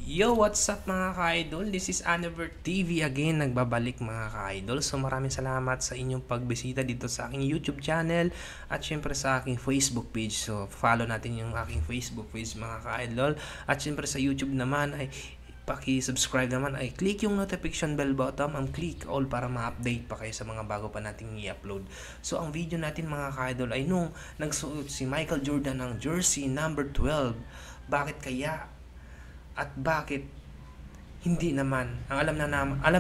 Yo, what's up mga ka-idol? This is Aniver TV again, nagbabalik mga ka-idol. So maraming salamat sa inyong pagbisita dito sa aking YouTube channel at syempre sa aking Facebook page. So follow natin yung aking Facebook page mga ka-idol. At syempre sa YouTube naman ay paki-subscribe naman, ay click yung notification bell button, click all para ma-update pa kayo sa mga bago pa nating i-upload. So ang video natin mga ka-idol ay nung nagsuot si Michael Jordan ng jersey number 12. Bakit kaya? At bakit hindi naman? Alam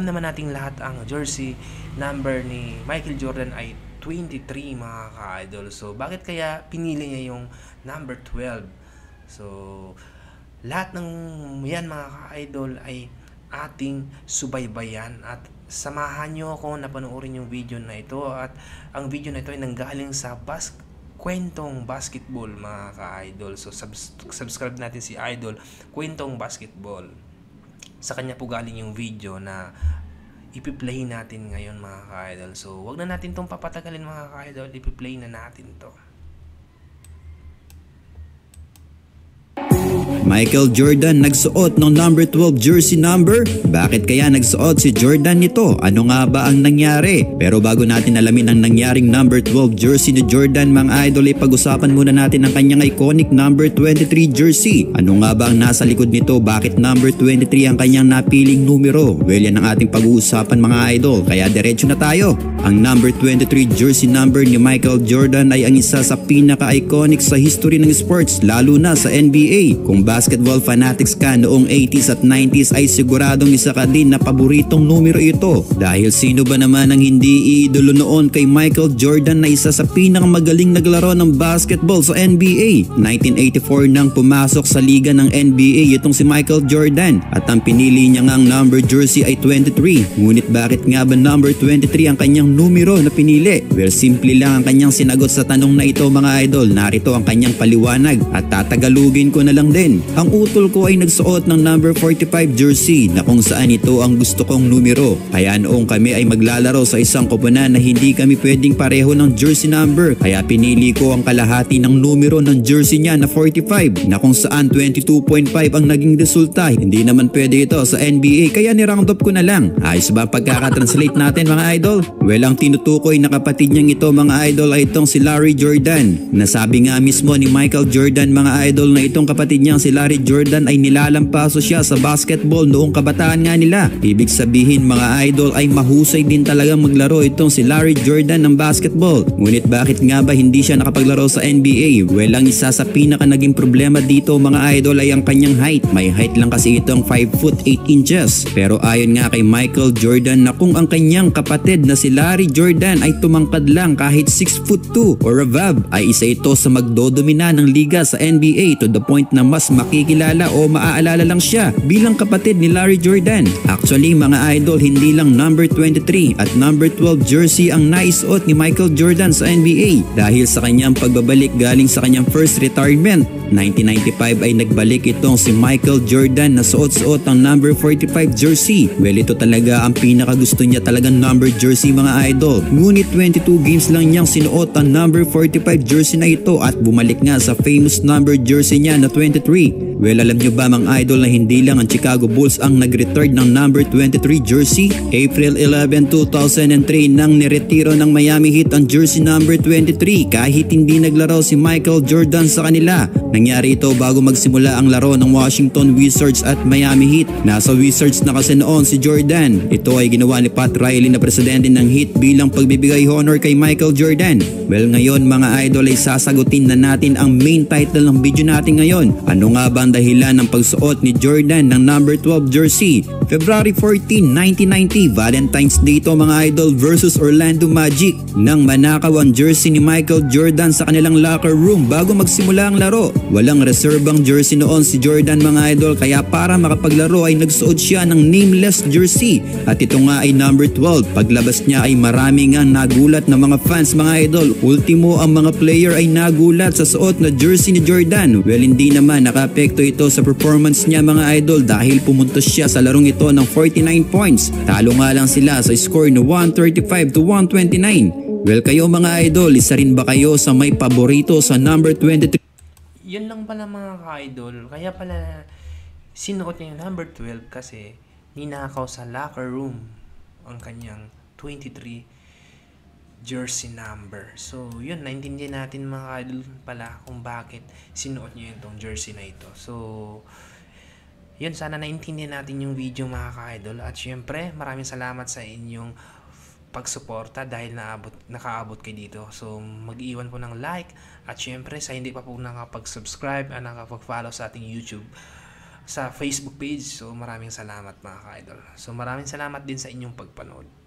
naman nating lahat ang jersey number ni Michael Jordan ay 23 mga ka-idol. So bakit kaya pinili niya yung number 12? So lahat ng yan mga ka-idol ay ating subaybayan at samahan nyo ako na panoorin yung video na ito. At ang video na ito ay nanggaling sa Kwentong Basketball mga ka-idol. So subscribe natin si Idol Kwentong Basketball. Sa kanya po galing yung video na ipi-play natin ngayon mga ka-idol. So wag na natin tong papatagalin mga ka-idol, ipi-play na natin to. Michael Jordan nagsuot ng number 12 jersey number? Bakit kaya nagsuot si Jordan nito? Ano nga ba ang nangyari? Pero bago natin alamin ang nangyaring number 12 jersey ni Jordan mga idol, ay pag-usapan muna natin ang kanyang iconic number 23 jersey. Ano nga ba ang nasa likod nito? Bakit number 23 ang kanyang napiling numero? Well, yan ang ating pag-uusapan mga idol, kaya diretso na tayo. Ang number 23 jersey number ni Michael Jordan ay ang isa sa pinaka-iconic sa history ng sports, lalo na sa NBA. Kung basketball fanatics ka noong 80s at 90s ay siguradong isa ka din na paboritong numero ito. Dahil sino ba naman ang hindi iidolo noon kay Michael Jordan na isa sa pinakamagaling naglaro ng basketball sa NBA. 1984 nang pumasok sa liga ng NBA itong si Michael Jordan at ang pinili niya ngang number jersey ay 23. Ngunit bakit nga ba number 23 ang kanyang numero na pinili? Well, simple lang ang kanyang sinagot sa tanong na ito mga idol. Narito ang kanyang paliwanag at tatagalugin ko na lang din. Ang utol ko ay nagsuot ng number 45 jersey na kung saan ito ang gusto kong numero. Kaya noong kami ay maglalaro sa isang koponan na hindi kami pwedeng pareho ng jersey number, kaya pinili ko ang kalahati ng numero ng jersey niya na 45 na kung saan 22.5 ang naging resulta. Hindi naman pwede ito sa NBA kaya ni-round up ko na lang. Ayos ba pagkakatranslate natin mga idol? Well, ang tinutukoy na kapatid niyang ito mga idol ay itong si Larry Jordan. Nasabi nga mismo ni Michael Jordan mga idol na itong kapatid niyang si Larry Jordan ay nilalampaso siya sa basketball noong kabataan nga nila. Ibig sabihin mga idol ay mahusay din talagang maglaro itong si Larry Jordan ng basketball. Ngunit bakit nga ba hindi siya nakapaglaro sa NBA? Well, ang isa sa pinaka naging problema dito mga idol ay ang kanyang height. May height lang kasi itong 5 foot 8 inches. Pero ayon nga kay Michael Jordan na kung ang kanyang kapatid na si Larry Jordan ay tumangkad lang kahit 6 foot 2 or above, ay isa ito sa magdodomina ng liga sa NBA to the point na mas makikilala o maaalala lang siya bilang kapatid ni Larry Jordan. Actually mga idol, hindi lang number 23 at number 12 jersey ang naisuot ni Michael Jordan sa NBA. Dahil sa kanyang pagbabalik galing sa kanyang first retirement 1995 ay nagbalik itong si Michael Jordan na suot-suot ang number 45 jersey. Well, ito talaga ang pinakagusto niya talagang number jersey mga idol. Ngunit 22 games lang niyang sinuot ang number 45 jersey na ito at bumalik nga sa famous number jersey niya na 23. Well, alam nyo ba mga idol na hindi lang ang Chicago Bulls ang nag-return ng number 23 jersey? April 11, 2003 nang niretiro ng Miami Heat ang jersey number 23 kahit hindi naglaro si Michael Jordan sa kanila. Nangyari ito bago magsimula ang laro ng Washington Wizards at Miami Heat. Nasa Wizards na kasi noon si Jordan. Ito ay ginawa ni Pat Riley na presidente ng Heat bilang pagbibigay honor kay Michael Jordan. Well, ngayon mga idol ay sasagutin na natin ang main title ng video natin ngayon. Ano nga ba ang dahilan ng pagsuot ni Jordan ng number 12 jersey? February 14, 1990, Valentine's Day ito mga idol versus Orlando Magic. Nang manakaw ang jersey ni Michael Jordan sa kanilang locker room bago magsimula ang laro. Walang reserbang jersey noon si Jordan mga idol, kaya para makapaglaro ay nagsuot siya ng nameless jersey at ito nga ay number 12. Paglabas niya ay marami nga nagulat na mga fans mga idol. Ultimo ang mga player ay nagulat sa suot na jersey ni Jordan. Well, hindi naman nakaapekto ito sa performance niya mga idol dahil pumuntos siya sa larong ito ng 49 points. Talo nga lang sila sa score na 135 to 129. Well, kayo mga idol, isa rin ba kayo sa may paborito sa number 23? Yun lang pala mga ka-idol. Kaya pala sinuot niya yung number 12 kasi ninakaw sa locker room ang kanyang 23 jersey number. So, yun, naintindihan natin mga ka-idol pala kung bakit sinuot niya itong jersey na ito. So, yun, sana naintindihan natin yung video mga ka-idol. At syempre, maraming salamat sa inyong pagsuporta dahil nakaabot kayo dito. So, mag-iwan po ng like. At syempre, sa hindi pa po nakapag-subscribe at nakapag-follow sa ating YouTube, sa Facebook page. So, maraming salamat mga ka-idol. So, maraming salamat din sa inyong pagpanood.